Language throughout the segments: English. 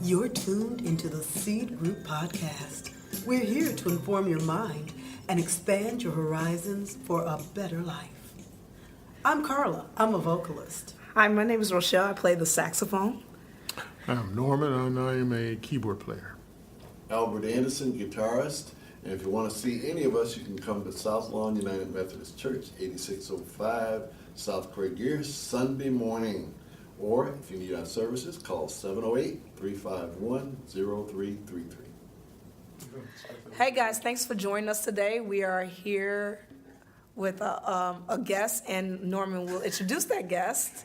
You're tuned into the Seed Group Podcast. We're here to inform your mind and expand your horizons for a better life. I'm Carla. I'm a vocalist. Hi, my name is Rochelle. I play the saxophone. I'm Norman, and I'm a keyboard player. Albert Anderson, guitarist. And if you want to see any of us, you can come to South Lawn United Methodist Church, 8605 South Craig Gear, Sunday morning. Or if you need our services, call 708-351-0333. Hey guys, thanks for joining us today. We are here with a guest, and Norman will introduce that guest.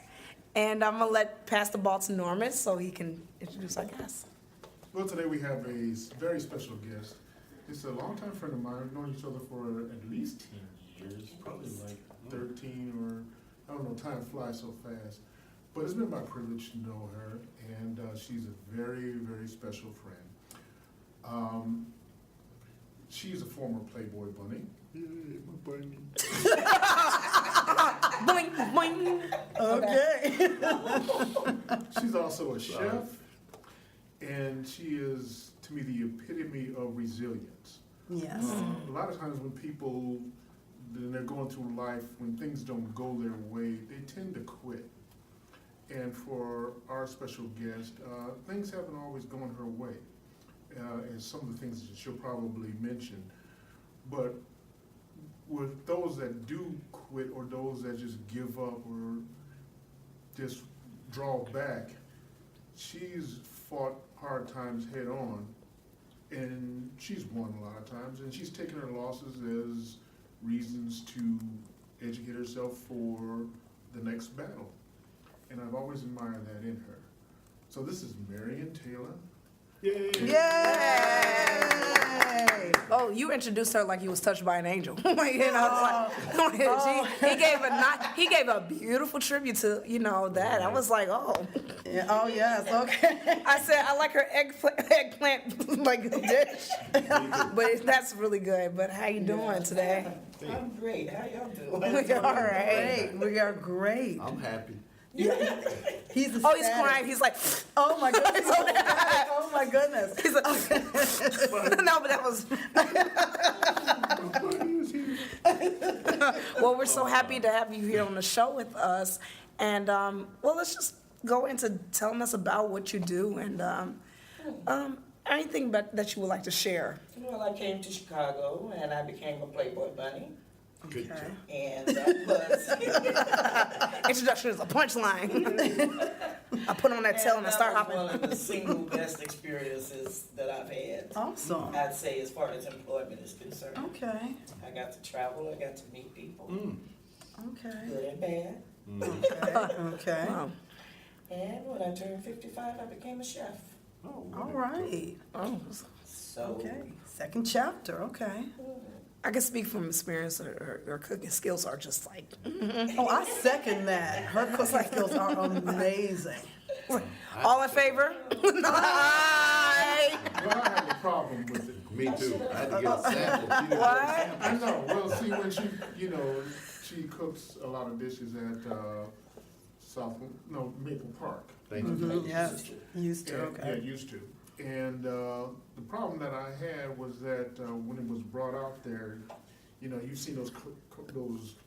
And I'm going to pass the ball to Norman so he can introduce our guest. Well, today we have a very special guest. It's a longtime friend of mine. We've known each other for at least 10 years, probably like 13 or, I don't know, time flies so fast. But it's been my privilege to know her, and she's a very, very special friend. She's a former Playboy bunny. Yeah, my bunny. Boing, boing. Okay. She's also a chef, and she is, to me, the epitome of resilience. Yes. A lot of times when people, when they're going through life, when things don't go their way, they tend to quit. And for our special guest, things haven't always gone her way, as some of the things that she'll probably mention. But with those that do quit, or those that just give up or just draw back, she's fought hard times head on, and she's won a lot of times, and she's taken her losses as reasons to educate herself for the next battle. And I've always admired that in her. So this is Marian Taylor. Yay! Oh, you introduced her like you was touched by an angel. He gave a beautiful tribute to, that. I was like, oh. Yeah, oh, yes, okay. I said, I like her eggplant like dish. But that's really good. But how you doing today? I'm great. How y'all doing? We're all right. Great. We are great. I'm happy. Yeah. He's Oh, he's crying. He's like, Oh my goodness. Oh my goodness. he's like, no, but that was. Well, we're so happy to have you here on the show with us. And, let's just go into telling us about what you do and anything that you would like to share. Well, I came to Chicago and I became a Playboy bunny. Okay. And that was Introduction is a punchline. I put on that tail and I start hopping. one of the single best experiences that I've had. Awesome. I'd say as far as employment is concerned. Okay. I got to travel, I got to meet people, Okay. good and bad. Okay. Wow. And when I turned 55, I became a chef. All right. Oh, So, Okay. Second chapter. Okay. I can speak from experience. Her cooking skills are just like. Oh, I second that. Her cooking skills are amazing. All in favor? Aye. Well, I have a problem with it. Me too. I had to get a sample. She didn't What? get a sample. I know. Well, see, when she cooks a lot of dishes at Maple Park. Thank you. Yes. Used to. Yeah, Okay. used to. And the problem that I had was that when it was brought out there, you've seen those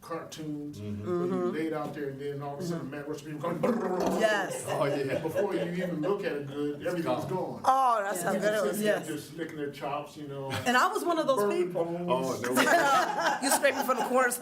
cartoons where you laid out there, and then all of a sudden, Matt Rush people going. Yes. Oh, yeah. Before you even look at it good, everything's gone. Oh, that's how Yeah. good it was. Yes. Just licking their chops, And I was one of those burning people. bones. Oh, no. You scraping from the corners.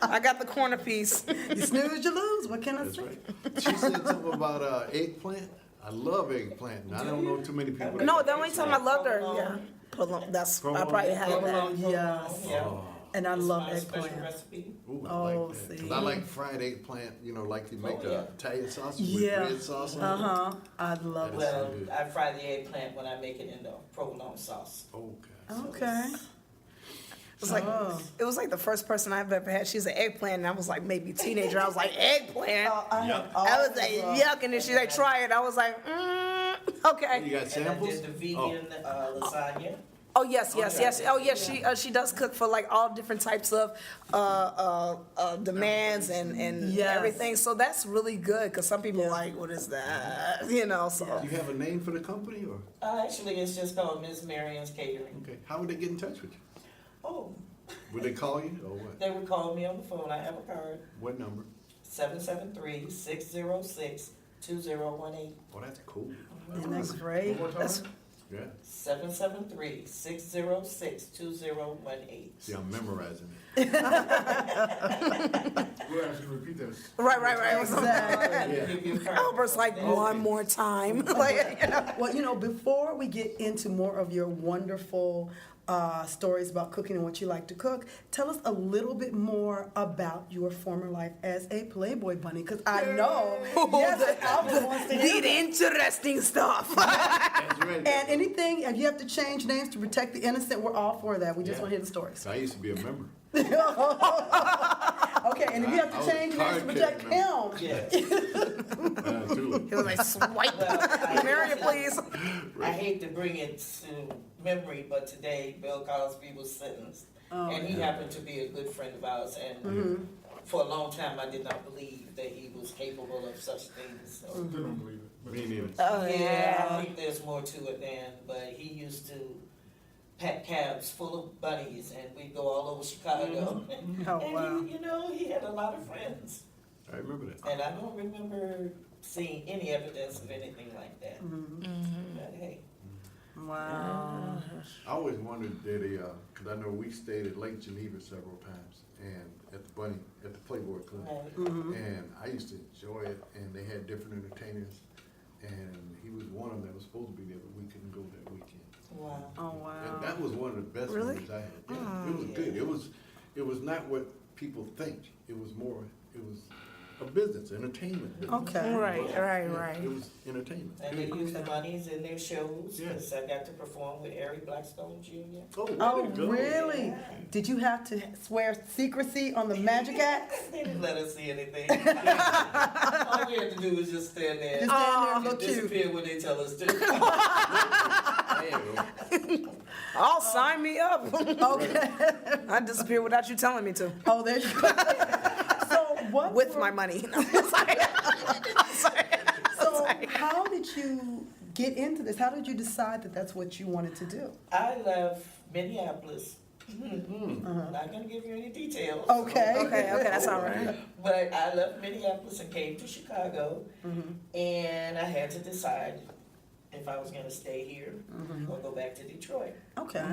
I got the corner piece. You snooze, you lose. What can I That's say? right. She said something about eggplant. I love eggplant. And I don't know too many people. No, the only time I loved her, yeah. Provolone. That's I probably had that. Yes. yeah. And I It's love my special eggplant. recipe. Ooh, I Oh, like that. 'Cause see. I like fried eggplant, like you make yeah. Italian sausage Yeah. with red sauce on it. I love That is that. Well, so good. I fry the eggplant when I make it in the provolone sauce. Okay. Okay. It was like Oh. it was like the first person I've ever had. She's an eggplant, and I was like maybe teenager. I was like eggplant. I was like yuck, and then she like try it. I was like, okay. You got And I samples? did the vegan lasagna. Oh, yes. Oh, yes, she does cook for like all different types of demands and Yes. everything. So that's really good because some people are like, what is that? You know, so. Do you have a name for the company or? Actually, it's just called Miss Marian's Catering. Okay, how would they get in touch with you? Oh, Would they call you or what? they would call me on the phone. I have a card, What number? 773-606-2018. Oh, that's cool. And that's great. One more time? That's, Yeah. 773-606-2018. See, I'm memorizing it. We'll ask you to repeat that. right. Exactly. Yeah. Give you a card. Albert's like, one more time. Like, you know. Well, before we get into more of your wonderful stories about cooking and what you like to cook, tell us a little bit more about your former life as a Playboy bunny, because I know, yes, Albert wants to hear The that. interesting stuff. That's right. And anything, if you have to change names to protect the innocent, we're all for that. We just Yeah. want to hear the stories. I used to be a member. Okay, and if you have I to was change names to card protect carrying him, Yes. Truly. He was like, swipe. Well, Marion, please. I hate to bring it to memory, but today Bill Cosby was sentenced. And he happened to be a good friend of ours. And for a long time, I did not believe that he was capable of such things. So. They don't believe it. but- Me neither. Oh, Yeah, I think there's more to it than, but he used to pack cabs full of bunnies and we'd go all over Chicago. Oh, And wow. he had a lot of friends. I remember that. And I don't remember seeing any evidence of anything like that. But hey, Wow. I always wondered that because I know we stayed at Lake Geneva several times and at the Playboy Club. right. And I used to enjoy it, and they had different entertainers, and he was one of them that was supposed to be there, but we couldn't go that weekend. Wow. Oh, And wow. that was one of the best Really? memories I had. Yeah, it was good. It was not what people think. It was a business, entertainment business. Okay. Right. Yeah, It was entertainment. And they used the bunnies in their shows, Yeah. because I got to perform with Harry Blackstone Jr. Oh, Oh, way to go. really? Did you have to swear secrecy on the magic act? They didn't let us see anything. All we had to do was just stand there Just stand there and and look cute. disappear when they tell us to. Damn. Oh, sign me up. Okay. I disappear without you telling me to. Oh, there you go. So what? With were- my money. So how did you get into this? How did you decide that that's what you wanted to do? I left Minneapolis. I'm not going to give you any details. Okay. Okay, that's all right. But I left Minneapolis and came to Chicago, and I had to decide if I was going to stay here or go back to Detroit. Okay.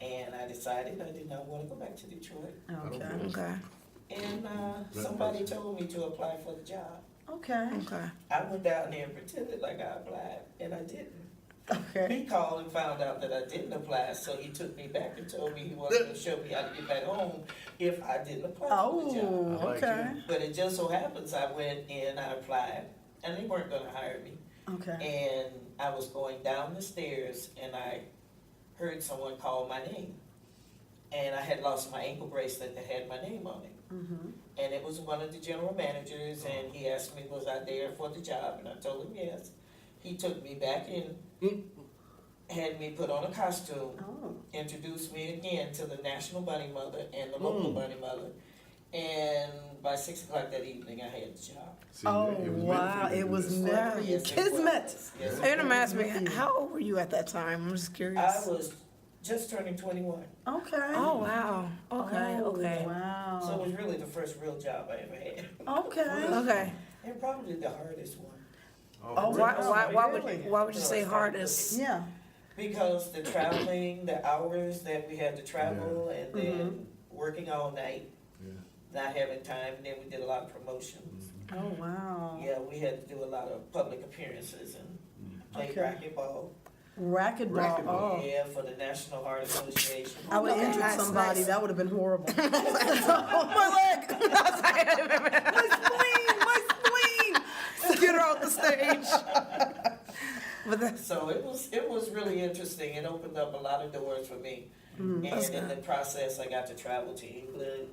And I decided I did not want to go back to Detroit. Okay. Okay. And somebody told me to apply for the job. Okay. Okay. I went down there and pretended like I applied, and I didn't. Okay. He called and found out that I didn't apply, so he took me back and told me he wanted to show me how to get back home if I didn't apply for the job. Oh, I like okay. But it just so happens I went and I applied, and they weren't going to hire me. Okay. And I was going down the stairs, and I heard someone call my name. And I had lost my ankle bracelet that had my name on it. And it was one of the general managers, and he asked me, was I there for the job? And I told him yes. He took me back in, had me put on a costume, Oh. introduced me again to the National Bunny Mother and the local Bunny Mother. And by 6 o'clock that evening, I had the job. See, Oh, it was meant for wow. you to It do was this. meant for you. Yes, it Kismet. was. Yes, You're gonna ask me, Mhm. how old were you at that time? I'm just curious. I was just turning 21. Okay. Oh, wow. Okay, Oh, okay. So it Wow. was really the first real job I ever had. Okay. Okay. And probably the hardest one. Oh, really? Why would you say hardest? Yeah. Because the traveling, the hours that we had to travel, and then working all night, Yeah. not having time, and then we did a lot of promotions. Oh, wow. Yeah, we had to do a lot of public appearances and play Okay. racquetball. Racquetball. Racquetball. Oh. Yeah, for the National Heart Association. I would have Okay, injured nice, somebody. nice. That would have been horrible. My leg. My spleen! My spleen! Get her off the stage. But that's, So it was really interesting. It opened up a lot of doors for me. And in the process, I got to travel to England,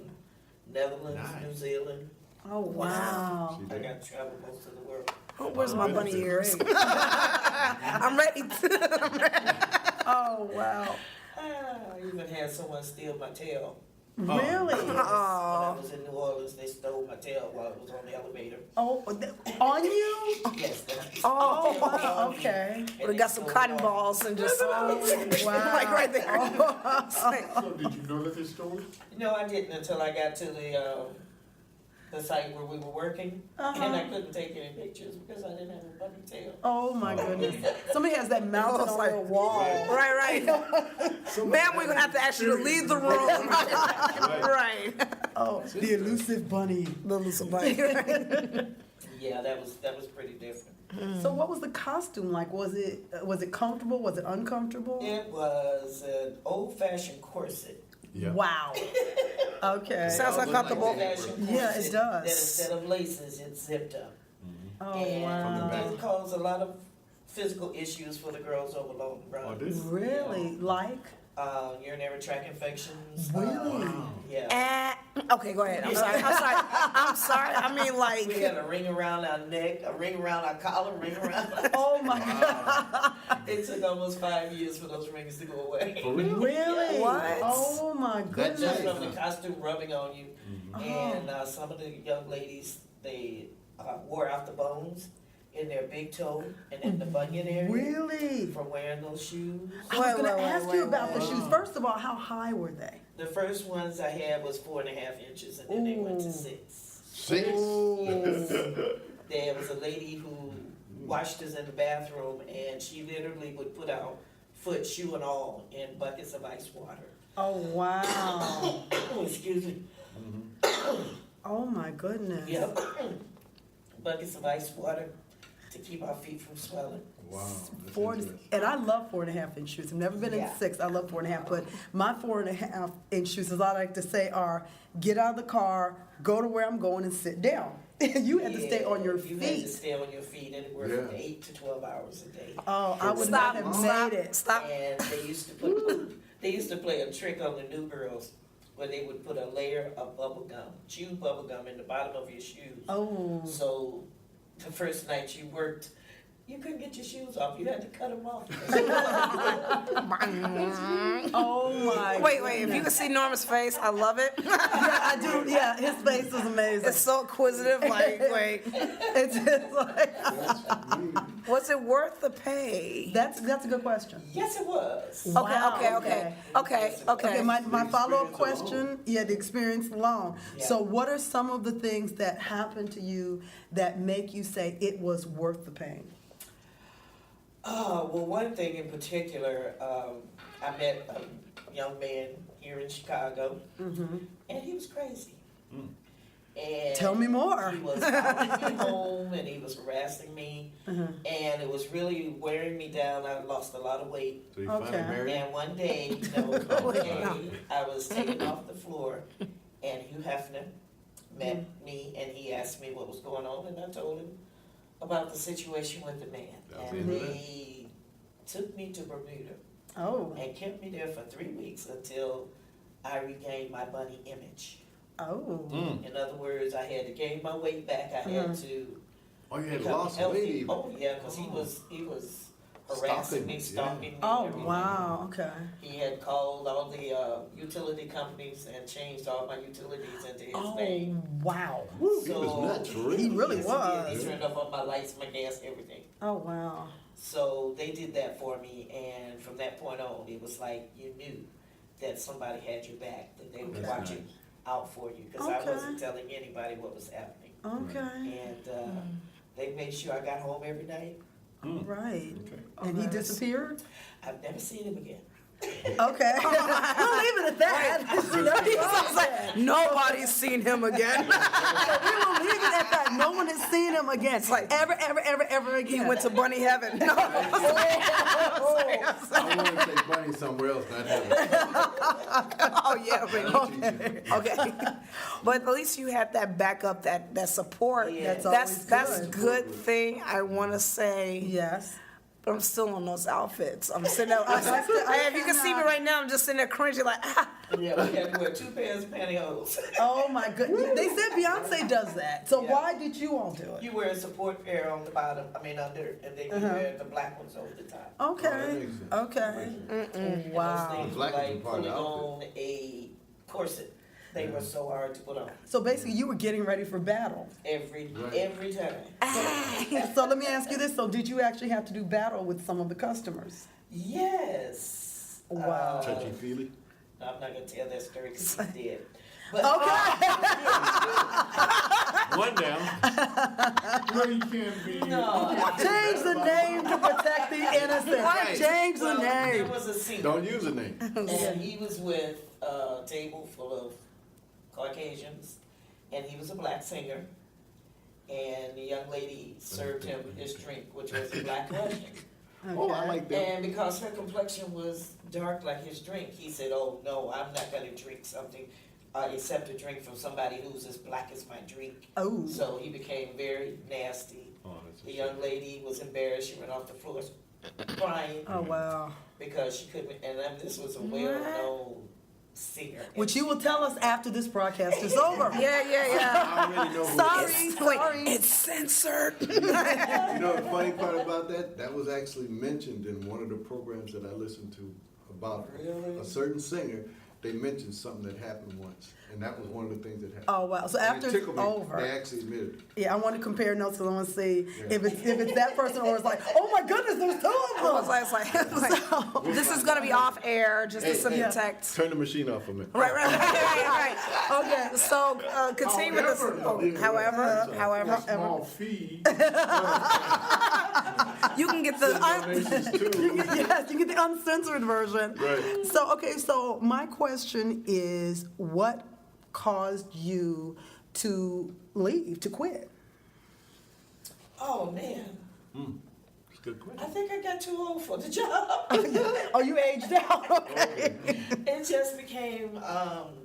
Netherlands, Nice. New Zealand. Oh, wow. See I that? got to travel most of the world. oh, where's my bunny Great. ears? I'm ready. Oh, wow. I even had someone steal my tail. Really? When I was in New Orleans, they stole my tail while I was on the elevator. Oh, on you? Yes. Oh, wow, okay. We got some cotton balls and just Wow. like right there. So did you know that they stole it? No, I didn't until I got to the site where we were working, and I couldn't take any pictures because I didn't have a bunny tail. Oh my goodness. Somebody has that mounted on their wall. Right. Ma'am, we're gonna have to ask you to leave the room. Right. Oh, the elusive bunny. The loose bunny. Yeah, that was pretty different. So what was the costume like? Was it comfortable? Was it uncomfortable? It was an old-fashioned corset. Yeah. Wow. Okay. Sounds uncomfortable. Old-fashioned Yeah, it corset does. That instead of laces, it zipped up. Oh And wow. it caused a lot of physical issues for the girls over long Oh, run. this? Really? Like? Urinary tract infections. Really? Yeah. Okay, go ahead. I'm sorry. I mean, We like, had a ring around our neck, a ring around our collar, a ring around our... Oh my God. It took almost 5 years for those rings to go away. For real? Really? What? Oh my That Just goodness. from the costume rubbing on you. And some of the young ladies, they wore out the bones in their big toe and in the bunion area Really? from wearing those shoes. I was going to Wait, ask wait, you about the wait. shoes. First of all, how high were they? The first ones I had was 4.5 inches, and then they went to Ooh. 6. 6? There was a lady who washed us in the bathroom, and she literally would put our foot, shoe and all, in buckets of ice water. Oh wow. Excuse me. Oh my goodness. Yep. Buckets of ice water to keep our feet from swelling. Wow. that's Four, interesting. and I love 4.5 inch shoes. I've never been in Yeah. 6. I love 4.5. But my 4.5 inch shoes, as I like to say, are get out of the car, go to where I'm going, and sit down. You had to stay on your You had to feet. stay on your feet anywhere from Yeah. 8 to 12 hours a day. Oh, I would stop, not have stop, made it. stop. And they used to play a trick on the new girls where they would put a layer of bubble gum, chewed bubble gum in the bottom of your shoes. Oh. So the first night you worked, you couldn't get your shoes off. You had to cut them off. Oh my. Wait, if you can see Norma's face, I love it. Yeah, I do. Yeah, his face is amazing. It's so inquisitive. Like, wait, It's just like was it worth the pay? that's a good question. Yes, it was. Okay. Okay, my follow-up question, the experience alone. Yeah. So what are some of the things that happened to you that make you say it was worth the pain? Well, one thing in particular, I met a young man here in Chicago, and he was crazy. And Tell me more. He was following me home, and he was harassing me, and it was really wearing me down. I lost a lot of weight. So you Okay. finally married? And one day, I was taken off the floor, and Hugh Hefner met me, and he asked me what was going on, and I told him about the situation with the man. That was And the end of they took me to Bermuda Oh, and kept me there for 3 weeks until I regained my bunny image. oh. In other words, I had to gain my weight back. I had to Oh, you had become lost healthy. weight even. Oh yeah, because he was harassing me, stalking me. Oh, everything. wow, okay. He had called all the utility companies and changed all my utilities into his Oh, name. wow. He was nuts, for real. He really Yes, was. He did. He turned off all my lights, my gas, everything. Oh, wow. So they did that for me, and from that point on, it was like you knew that somebody had your back, that they were Okay. watching out for you, because I Okay. wasn't telling anybody what was happening. Okay. And they made sure I got home every night. Right. Okay. And he disappeared? I've never seen him again. Okay. We'll leave it at that. Nobody's seen him again. We will leave it at that. No one has seen him again. like- ever again. He went to bunny heaven. No. I want to say bunny somewhere else, not heaven. Oh yeah, okay. But at least you had that backup, that support. Yeah. That's always That's good. good thing. I want to say. Yes. but I'm still on those outfits. I'm sitting there. If you can see me right now, I'm just sitting there cringing like, ah. Yeah, we had to wear 2 pairs of pantyhose. Oh my goodness. They said Beyonce does that. So Yeah. why did you all do it? You wear a support pair on the bottom, under, and then you wear the black ones over the top. Oh, that Okay. makes sense. Okay. And Wow. those things were Black is a like part of putting the on a corset. They were so hard to put on So basically, you were getting ready for battle. every time. So let me ask you this. So did you actually have to do battle with some of the customers? Yes. Wow. Touchy feely. No, I'm not gonna tell that story because he's dead. But One down. No, you can't be. no, Change the name to protect the innocent. Right. Change the well, there name. was a singer, Don't use a name. and he was with a table full of Caucasians, and he was a black singer. And the young lady served him his drink, which was a black Russian. Oh, I like that. And because her complexion was dark like his drink, he said, "Oh no, I'm not gonna drink something, accept a drink from somebody who's as black as my drink." Oh. So he became very nasty. Oh, that's a The shame. young lady was embarrassed. She went off the floor crying Oh wow. because she couldn't. And this was a well-known singer. Which you will tell us after this broadcast is over. Yeah. I already know who Sorry, it sorry. It's censored. is. You know the funny part about that? That was actually mentioned in one of the programs that I listened to about Really? a certain singer. They mentioned something that happened once, and that was one of the things that happened. Oh wow. So And after it it's tickled me. over. They actually admitted it. Yeah, I want to compare notes because I want to see Yeah. if it's that person or it's like, oh my goodness, there's two of them. It's like, this is gonna be off air just to send Hey, the text. Turn the machine off a minute. Right. Okay, so continue with this. However, A small fee. you can get the. Donations too. Yes, you get the uncensored version. Right. So my question is, what caused you to leave, to quit? Oh man, It's a good I question. think I got too old for the job. Oh, you aged out. Okay. It just became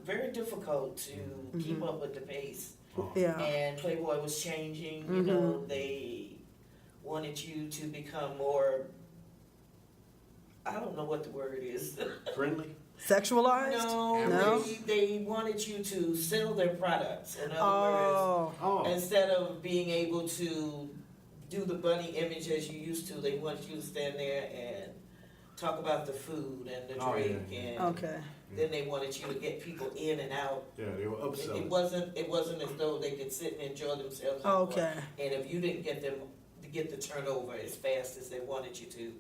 very difficult to keep up with the pace. Yeah. And Playboy was changing, you know, they wanted you to become more, I don't know what the word is. Friendly? Sexualized? No, they wanted you to sell their products. In other words, instead of being able to do the bunny image as you used to, they wanted you to stand there and talk about the food and the drink, and Okay. then they wanted you to get people in and out. Yeah, they were upselling. It wasn't as though they could sit and enjoy themselves. Okay. And if you didn't get them to get the turnover as fast as they wanted you to,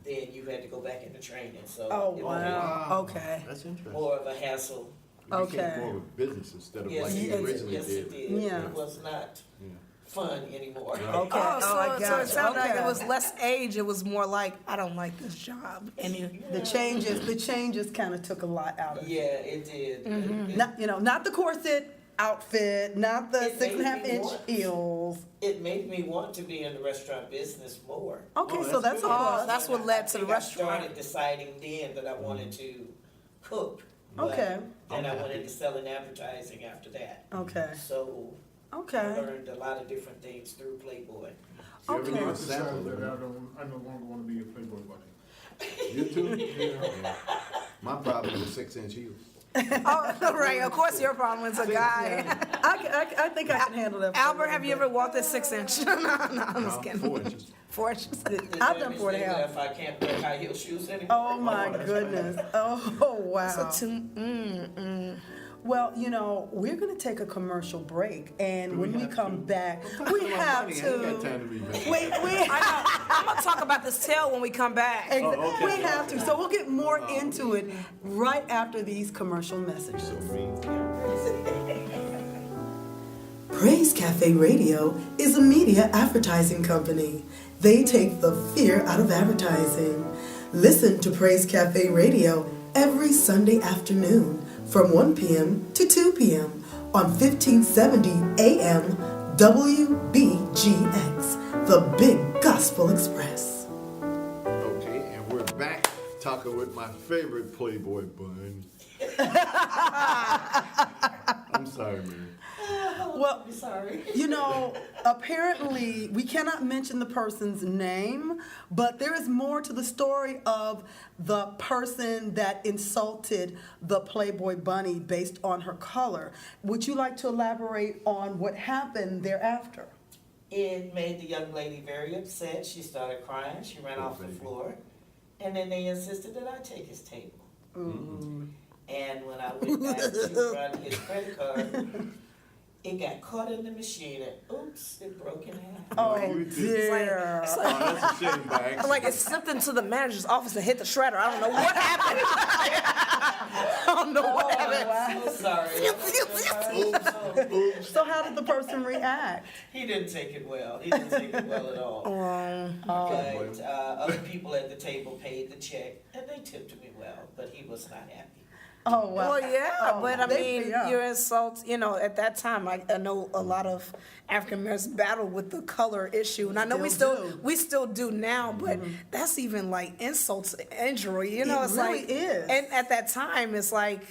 then you had to go back into training. So Oh, it wow. Okay. That's was interesting. more of a hassle. You Okay. became more of a business instead of like you yes, originally yes, did. it did. Yeah. It was not Yeah. fun anymore. Right. Okay. Oh, so I it gotcha. sounded like it Okay. was less age. It was more like I don't like this job. And The changes kind of took a lot out of it. Yeah, it did. Not the corset outfit, not the It 6.5 made me inch want- heels. It made me want to be in the restaurant business more. Okay, Oh, so that's that's a good. plus. that's what led to the I think I restaurant. started deciding then that I wanted to cook. Okay. And I went into selling advertising after that. Okay. So I Okay. learned a lot of different things through Playboy. You ever Okay. need I a sample decided of that it? I no longer want to be a Playboy bunny. You too? Yeah. My problem was 6-inch heels. oh, right. Of course, your problem is a guy. I think I can handle that. for a Albert, little have you bit. ever walked a 6-inch? no, I'm just No, kidding. 4 inches. 4 inches. I've done 4.5. If I can't wear high heel shoes anymore. Oh my goodness. Oh wow. So, Well, we're going to take a commercial break, and when we come back, we have I ain't got to. time to be mad. We I'm gonna talk about this tail when we come back. okay. We have to. So we'll get more into it right after these commercial messages. Praise Cafe Radio is a media advertising company. They take the fear out of advertising. Listen to Praise Cafe Radio every Sunday afternoon from 1 p.m. to 2 p.m. on 1570 AM WBGX, the Big Gospel Express. Okay, and we're back talking with my favorite Playboy bunny. I'm sorry, man. Well, I'm sorry. you know, apparently we cannot mention the person's name, but there is more to the story of the person that insulted the Playboy bunny based on her color. Would you like to elaborate on what happened thereafter? It made the young lady very upset. She started crying. She ran off the floor. And then they insisted that I take his table. Ooh. And when I went back to run his credit card, it got caught in the machine and oops, it broke in half. Oh you did. dear. It's Oh, that's a shame by accident. Like it slipped into the manager's office and hit the shredder. I don't know what happened. I don't know what happened. Wow. So sorry. Oops. So how did the person react? He didn't take it well. He didn't take it well at all. But other people at the table paid the check and they tipped me well, but he was not happy. Oh wow. Well, yeah, Oh, but I they- mean, yeah. your insults, you know, at that time, I know a lot of African Americans battle with the color issue, and I know we still do now, but that's even like insults, injury, you know, It it's really like, is. and at that time, it's like,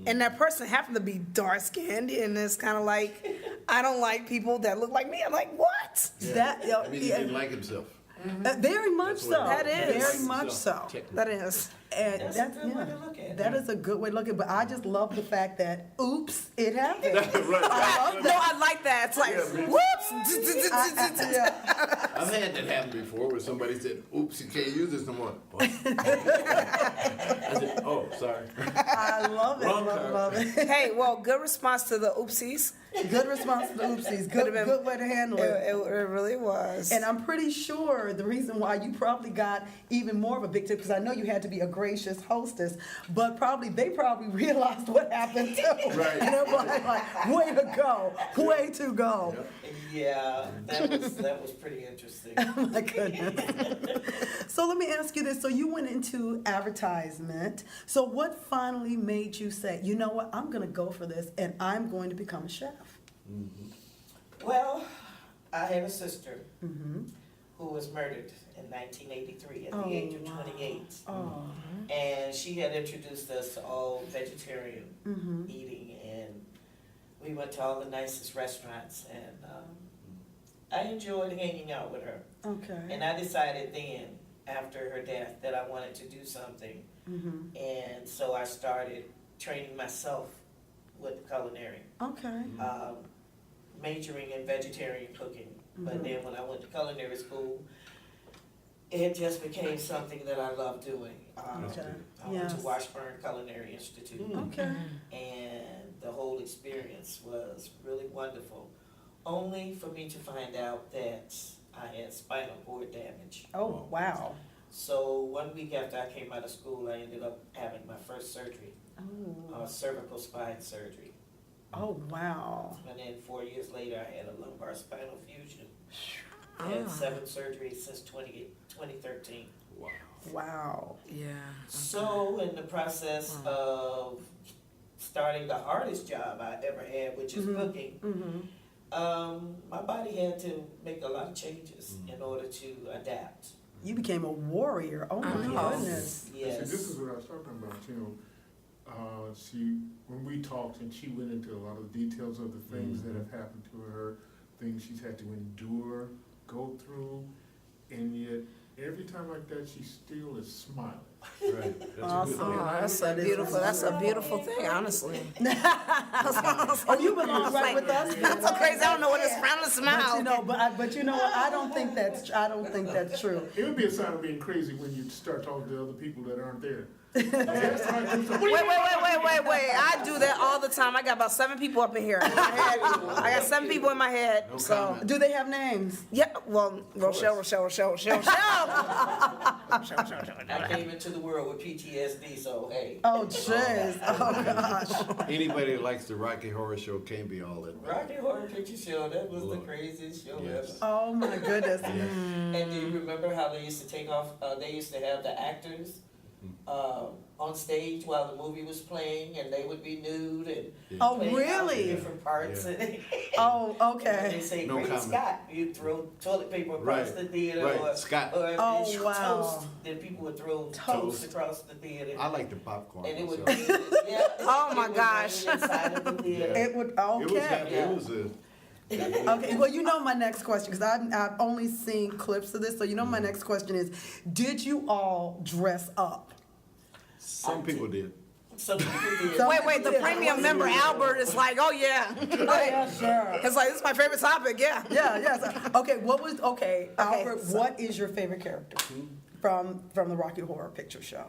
and that person happened to be dark skinned, and it's kind of like, I don't like people that look like me. I'm like, what? That I mean, he didn't like himself. very much so. That is. Very much so. That is. And That's that's a good way yeah. to look at it. That is a good way to look at it. But I just love the fact that oops, it happened. No, I like that. It's like, whoops. Yeah. I've had that happen before where somebody said, oops, you can't use this no more. What? I said, oh, sorry. I love it. Wrong Love, card. love it. Hey, well, good response to the oopsies. Good response to the oopsies. Good, been- good way to handle It, it. it really was. And I'm pretty sure the reason why you probably got even more of a big tip, because I know you had to be a gracious hostess, but they probably realized what happened too. Right. And everybody like, way to go, way to go. Yeah, that was pretty interesting. Oh my goodness. So let me ask you this. So you went into advertisement. So what finally made you say, you know what, I'm going to go for this and I'm going to become a chef? Well, I had a sister who was murdered in 1983 at the age of 28. Oh. And she had introduced us to all vegetarian eating, and we went to all the nicest restaurants, and I enjoyed hanging out with her. Okay. And I decided then, after her death, that I wanted to do something. And so I started training myself with culinary, Okay. majoring in vegetarian cooking. But then when I went to culinary school, it just became something that I love doing. Okay. I went to Yes. Washburn Culinary Institute, Okay. and the whole experience was really wonderful. Only for me to find out that I had spinal cord damage. Oh, wow. So 1 week after I came out of school, I ended up having my first surgery, Oh. cervical spine surgery. Oh, wow. And then 4 years later, I had a lumbar spinal fusion. I Ah. had 7 surgeries since 2013. Wow. Wow. Yeah. So in the process of starting the hardest job I ever had, which is cooking, my body had to make a lot of changes in order to adapt. You became a warrior. Oh, my Oh. goodness. See, this Yes. is what I was talking about, when we talked and she went into a lot of the details of the things that have happened to her, things she's had to endure, go through, and yet every time like that, she still is smiling. Right. That's Awesome. a good thing. Oh, that's a beautiful thing, honestly. Oh, you belong right with us. That's so crazy. I don't know what it's frown to smile. But you know what? I don't think that's true. It would be a sign of being crazy when you start talking to other people that aren't there. Wait. I do that all the time. I got about 7 people up in here in my head. I got 7 people in my head. No So comment. Do they have names? yeah, well, Rochelle. I came into the world with PTSD, so hey. Oh, jeez. Oh, gosh. Anybody that likes the Rocky Horror Show can't be all that bad. Rocky Horror Picture Show, that was the Lord. craziest show Yes. ever. Oh, my goodness. And do you remember how they used to take off, they used to have the actors on stage while the movie was playing, and they would be nude and Oh, playing out really? different parts. Yeah. Oh, And they okay. say, No "Great comment. Scott!" You throw toilet paper across Right, the theater, right, Scott. or if Oh, it's wow. toast, then people would throw Toast. toast across the theater. I like the popcorn. And it would, myself. yeah. Oh, my it would gosh. rain inside of the theater. It would, It was okay. happy. It was a. Okay, well, you know my next question, because I've only seen clips of this, so you know my next question is, did you all dress up? Some people did. Some people did. So- Wait, the premium member Albert is like, oh yeah. Yeah, sure. It's like, this is my favorite topic, yeah. Yeah. Okay, Albert, so- what is your favorite character from the Rocky Horror Picture Show?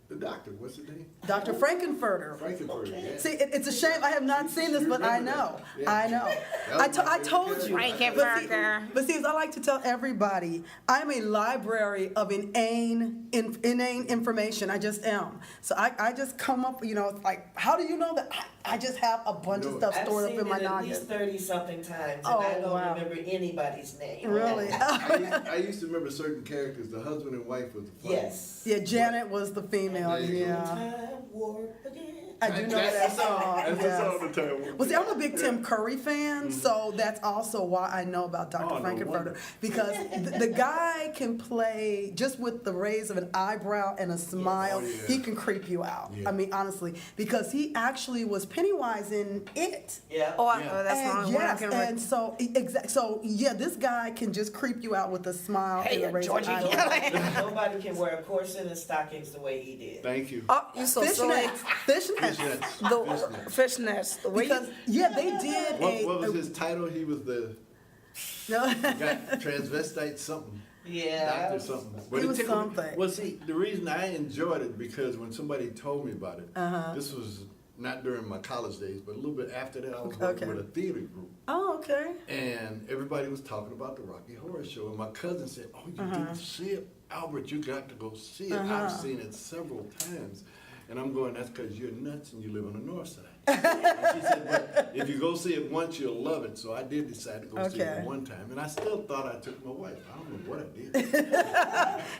The doctor, what's his name? Dr. Frankenfurter. Frankenfurter. Yeah. See, it's a shame I have not seen this, You but I remember know. that. Yeah. I know. That was my I told favorite you. character. Frankenfurter. But see, as I like to tell everybody, I'm a library of inane information. I just am. So I just come up, like, how do you know that? I just have a bunch of No. stuff I've stored up seen in my it at least noggin. 30-something times, and Oh, I don't wow. remember anybody's name. Really? I used to remember certain characters. The husband and wife was the fun. Yes. Yeah, Janet was the female. Yeah. Time warp again. I do know That's that the song. song. That's the yes. song the time. Well, see, I'm a big Tim Curry fan, so that's also why I know about Dr. Oh, no Frankenfurter. wonder. Because the guy can play, just with the raise of an eyebrow and a smile, Oh, yeah. he can creep you out. Yeah. I mean, honestly, because he actually was Pennywise in It. Yeah. Yeah. That's the And only one I yes, can and so yeah, this guy can just creep you out with a smile Hey, and a raise of an Georgie. eyebrow. Nobody can wear a corset and stockings the way he did. Thank you. Oh, you so silly. Fishnets. Fishnets. The Fishnets. fishnets. The way Because, yeah, they did What was his title? He was the No. got transvestite something. Yeah. Doctor something. He was it tickled me. something. Well, see, the reason I enjoyed it because when somebody told me about it, this was not during my college days, but a little bit after that, I was working Okay. with a theater group. Oh, okay. And everybody was talking about the Rocky Horror Show. And my cousin said, "Oh, you didn't see it? Albert, you got to go see it. I've seen it several times." And I'm going, "That's because you're nuts and you live on the north side." And she said, "But if you go see it once, you'll love it." So I did decide to go see Okay. it one time. And I still thought I took my wife. I don't know what I did.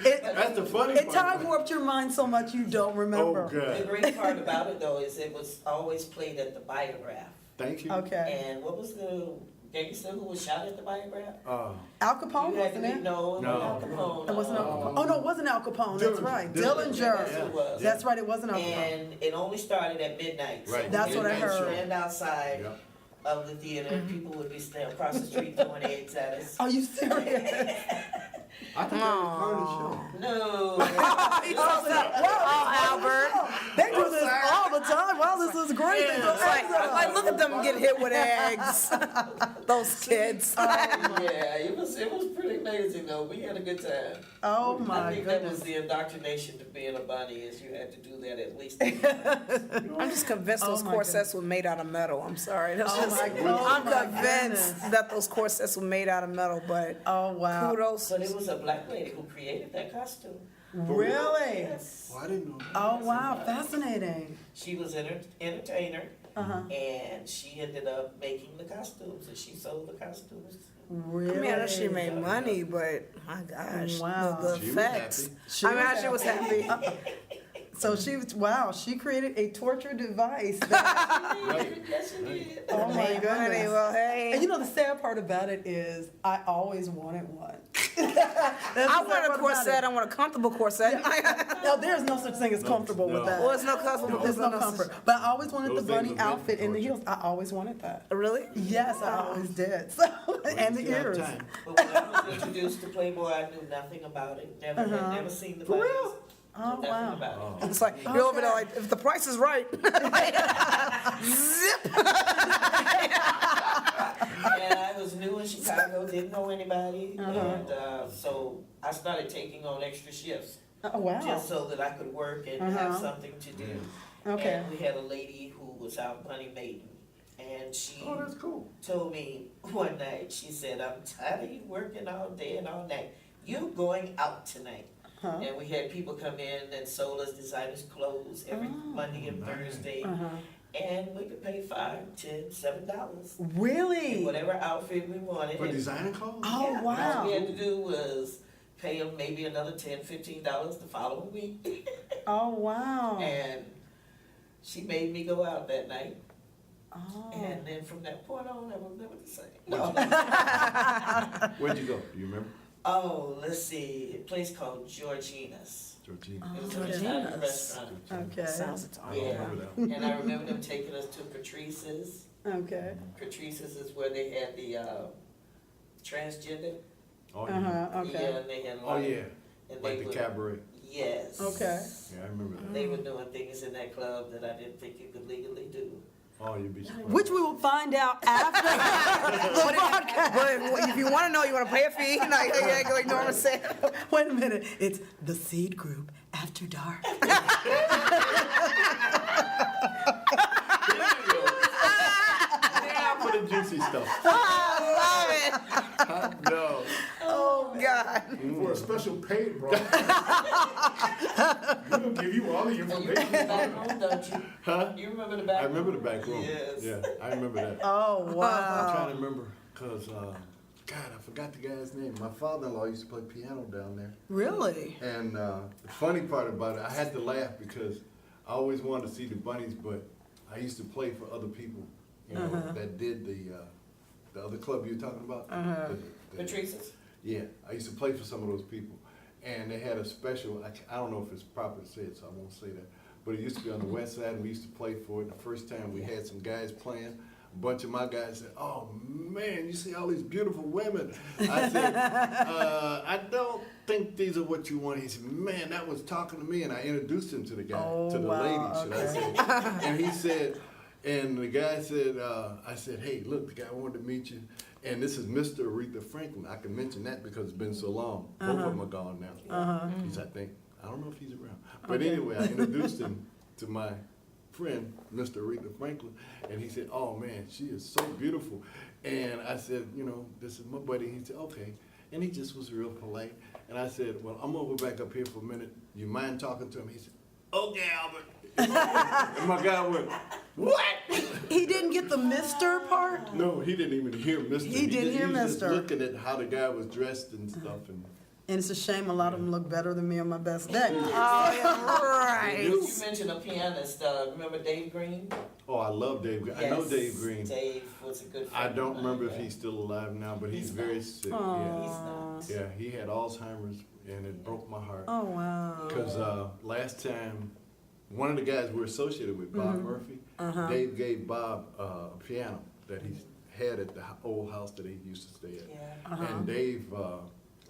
That's the funny It part. time warped your mind so much you don't remember. Oh, The God. great part about it, though, is it was always played at the Biograph. Thank you. Okay. And what was the gangster who was shot at the Biograph? Al Capone, You had to wasn't be, it? no, No. Al Capone. It wasn't Al Capone. Oh, no, it wasn't Al Capone. That's Dillinger. right. Dillinger. Dillinger. That's who it was. That's right, it wasn't Al Capone. And it only started at midnight. Right. That's what I we would heard. stand outside Yeah. of the theater, and people would be standing across the street throwing eggs at us. Are you serious? I think that was part of the show. No. Oh, Albert. They do this all the time. Wow, this is great. They go It's like, eggs at like, us. look at them get hit with eggs. Those kids. Yeah, it was pretty amazing though. We had a good time. Oh I my think that was goodness. the indoctrination to being a bunny, is you had to do that at least. I'm just convinced Oh those my corsets were made out of metal. I'm sorry. That's Oh just, my goodness. I'm Oh my convinced goodness. that those corsets were made out of metal, but Oh wow. kudos. But it was a black lady who created that costume. Really? Yes. Oh, I didn't know that. Oh wow, fascinating. She was an entertainer, Uh-huh. and she ended up making the costumes, and she sold the costumes. Really? I mean, I know she made money, but my gosh, Wow. the She was effects. happy. She I mean, was she was happy. So she created a torture device. That, Right. Yes, she did. oh my Made money, goodness. well, And hey. you know the sad part about it is I always wanted one. That's the I sad want a part corset. about I want a comfortable corset. it. No, there's no such thing as comfortable with no. that. Well, it's no comfortable. There's no comfort. But I always wanted the Those things bunny were meant outfit for and the torture. heels. I always wanted that. Really? Yes, I always did. So, and the You have ears. time. But when I was introduced to Playboy, I knew nothing about it. Had never seen the For bunnies. real? Oh, Nothing wow. about it. It's like you're over there like, if the price is right, zip. And I was new in Chicago, didn't know anybody, and so I started taking on extra shifts Oh, wow. just so that I could work and have something to do. Okay. And we had a lady who was out bunny mating, and she Oh, that's cool. told me one night, she said, "I'm tired of you working all day and all night. You're going out tonight." Huh? And we had people come in and sold us designers clothes every Monday and Thursday. And we could pay $5, $10, $7. Really? Whatever outfit we wanted. For And designer clothes? Oh, yeah, wow. all we had to do was pay them maybe another $10, $15 the following week. Oh, wow. And she made me go out that night. Oh. And then from that point on, I was never the same. No. Where'd you go? Do you remember? Oh, let's see, a place called Georgina's. Georgina. It was Oh, an Italian Georgina's. restaurant. Okay. Sounds I don't Yeah. remember that one. And I remember them taking us to Patrice's. Okay. Patrice's is where they had the transgender. Oh, yeah. Uh-huh, okay. Yeah, and they had Oh, yeah. and Like they the would- cabaret. Yes. Okay. Yeah, I remember that. They were doing things in that club that I didn't think you could legally do. Oh, you'd be surprised. Which we will find out after the podcast. But if you want to know, you want to pay a fee. Like Norma said. Wait a minute. It's the Seed Group After Dark. Yeah, for the juicy stuff. I love it. No. Oh God. For a special paid broadcast. We'll give you all the And you remember information. the back room, don't you? Huh? You remember the back I room? remember the back room. Yes. Yeah, I remember that. Oh, I'm wow. trying to remember because, God, I forgot the guy's name. My father-in-law used to play piano down there. Really? And the funny part about it, I had to laugh because I always wanted to see the bunnies, but I used to play for other people, you know, that did the other club you were talking about. The- Patrice's? Yeah, I used to play for some of those people. And they had a special, I don't know if it's proper to say it, so I won't say that. But it used to be on the west side, and we used to play for it. The first time we had some guys playing. A bunch of my guys said, "Oh man, you see all these beautiful women." I said, "I don't think these are what you want." He said, "Man, that was talking to me," and I introduced him to the guy, Oh, to the wow, lady, should I say? And he said, and the guy said, I said, "Hey, look, the guy wanted to meet you, and this is Mr. Aretha Franklin." I can mention that because it's been so long. Both of them are gone now. He's, I don't know if he's around, but anyway, I introduced him to my friend, Mr. Aretha Franklin, and he said, "Oh man, she is so beautiful." And I said, "You know, this is my buddy." He said, "Okay," and he just was real polite. And I said, "Well, I'm gonna go back up here for a minute. You mind talking to him?" He said, "Okay, Albert." And my guy went, "What?" He didn't get the Mr. part? No, he didn't even hear Mr. He didn't hear He was just Mr. looking at how the guy was dressed and stuff. And it's a shame a lot of them look better than me on my best day. Oh, yeah, right. You mentioned a pianist, remember Dave Green? Oh, I love Dave Green. I know Yes, Dave Green. Dave was a good I friend. don't of mine, remember if yeah. he's still alive now, but he's He's very not. sick. Aw. Yeah. He's not. Yeah, he had Alzheimer's, and it broke my heart. Oh, wow. Because last time, one of the guys we're associated with, Bob Murphy, Dave gave Bob a piano that he had at the old house that he used to stay at. Yeah. And Dave,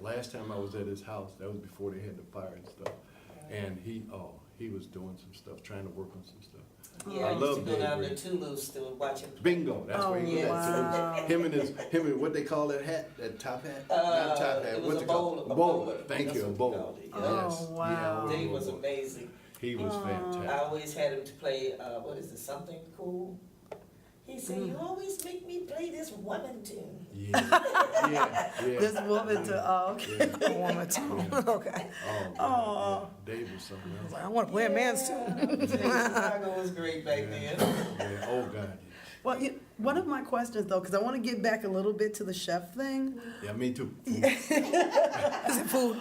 last time I was at his house, that was before they had the fire and stuff, and he was doing some stuff, trying to work on some stuff. Yeah, I I used to love go Dave down Green. to Toulouse to watch him. Bingo, that's Oh, where he was yes. at. Him and what they call that hat, that top hat? Not top hat, It was what's a it called? bowler. A bowler, thank That's you, a what we bowler. called it, yeah. Oh, Yes. wow. Yeah, Dave was amazing. He was I fantastic. always had him to play, what is it, Something Cool? He said, "You always make me play this woman tune." Yeah, yeah. This woman to, oh, okay. Yeah. A woman too. Okay. Oh, God, yeah. Dave was something else. I want to play a man's tune. Chicago was great back then. Yeah, oh, God, Well, one of my questions, though, because I want to get back a little bit to the chef thing. yeah. Me too. Is it food?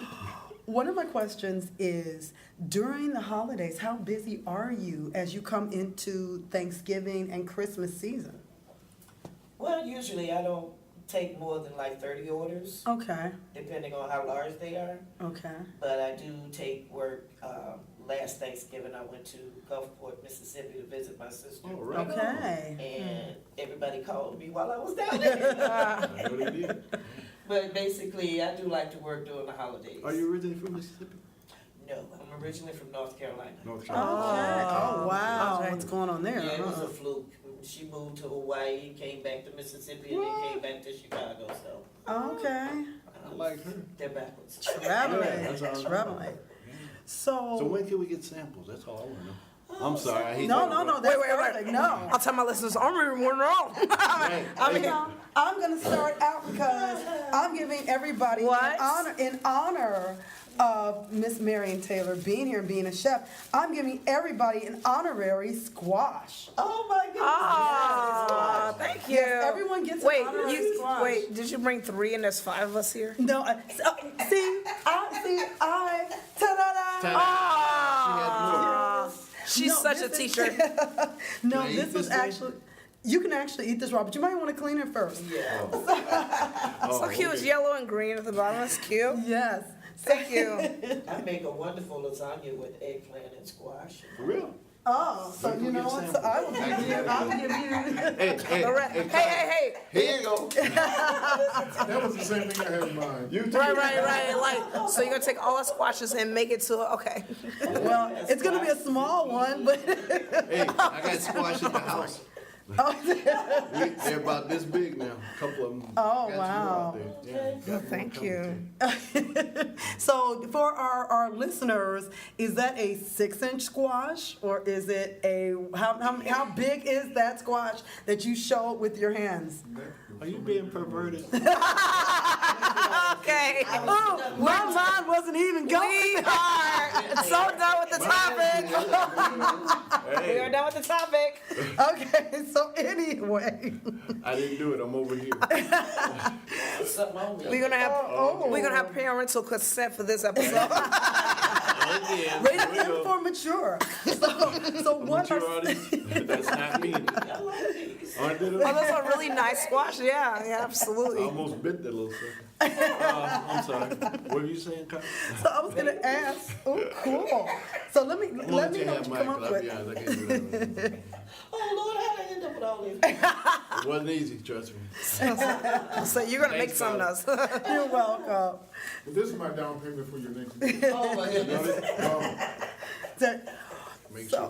One of my questions is, during the holidays, how busy are you as you come into Thanksgiving and Christmas season? Well, usually I don't take more than like 30 orders, Okay, depending on how large they are. okay. But I do take work. Last Thanksgiving, I went to Gulfport, Mississippi to visit my sister. Oh, right. Okay. And everybody called me while I was down there. I know they did. But basically, I do like to work during the holidays. Are you originally from Mississippi? No, I'm originally from North Carolina. North Okay. Carolina. Oh, wow. Okay. What's going on there? Yeah, it was huh? a fluke. She moved to Hawaii, came back to Mississippi, and then came back to Chicago. So Okay. I like her. they're backwards. Traveling. Yeah, that's all. Traveling. So when can we get samples? That's all I want to know. I'm sorry. I hate no, to no, no, interrupt. that's Wait. perfect. No. I'll tell my listeners, I'm reading one wrong. Hey, I mean, hey, I'm going to start out because I I'm giving everybody What? in honor of Miss Marian Taylor being here and being a chef. I'm giving everybody an honorary squash. Oh my goodness. Oh, thank you. Yes, everyone gets an honorary squash. Wait, did you bring 3 and there's 5 of us here? No, ta-da-da. Oh, she's No, such a this is- teacher. No, Can I eat this was this thing? actually. You can actually eat this raw, but you might want to clean it first. Yeah. So cute. It's yellow and green at the bottom. That's cute. Yes. Thank you. I make a wonderful lasagna with eggplant and squash. For real? Oh, so Let me you get know a what? So sample. I will give you. I'll give you. The rest- Hey. Here you go. That was the same thing I had in mind. You too. Right. Like, so you're gonna take all the squashes and make it to okay. Well, it's gonna be a small one, but Hey, I got squash at the house. They're about this big now. A couple of them. Oh, got two wow. out there. Yeah, got Thank one you. coming so for our listeners, is that a 6-inch squash or is it a how big is that squash that you show with your hands? too. Are you being perverted? Okay. Oh, my mind wasn't even We going. are so done with the topic. We are done with the topic. Okay, so anyway. I didn't do it. I'm over here. Something on me. We're gonna have Oh. we're gonna have parental consent for this episode. Again. Rated Here we M go. for mature. So what Mature are artists? That's not me. I like these. Aren't they? Oh, those are really nice squash. Yeah, I absolutely. almost bit that little sucker. I'm sorry. What were you saying, Kyle? So I was gonna ask. Oh, cool. So let me I'm gonna know let what you you have come mine, up 'cause I'll be with. honest, I can't do that. Oh Lord, how did I end up with all this? It wasn't easy, trust me. So you're gonna make Thanks, some of those. You're welcome. This is my down payment for your next meeting. Oh my goodness. So, Make So- sure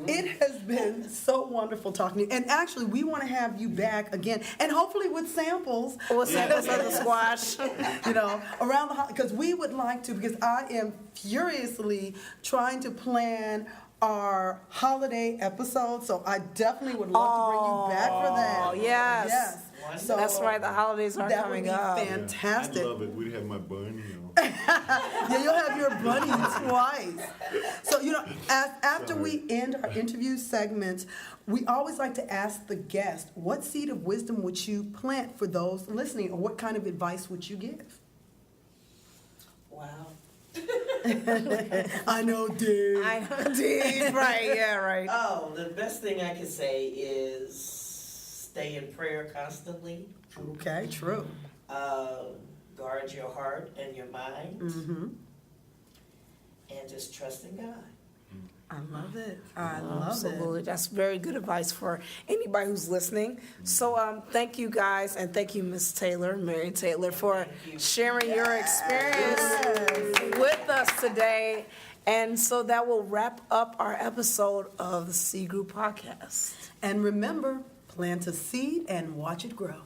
we, it has been so wonderful talking to you. And actually, we want to have you back again, and hopefully with samples, What's that? What's the squash? you know, around the because we would like to, because I am furiously trying to plan our holiday episode, so I definitely would love to bring you back for that. Oh, yes. Yes. So That's right. The holidays are that would coming be up. I'd fantastic. love it. We'd have my bunny on. Yeah, you'll have your bunny twice. So, you know, after we end our interview segments, we always like to ask the guest, what seed of wisdom would you plant for those listening, or what kind of advice would you give? Wow. I know, dude. I did. Right. Yeah. Right. Oh, the best thing I can say is stay in prayer constantly. Okay, true. Guard your heart and your mind, Mm-hmm. and just trust in God. I love it. I love Absolutely. it. That's very good advice for anybody who's listening. So thank you guys, and thank you, Miss Taylor, Marian Taylor, for Thank you. sharing your experience with us today. And so that will wrap up our episode of the C Group Podcast. And remember, plant a seed and watch it grow.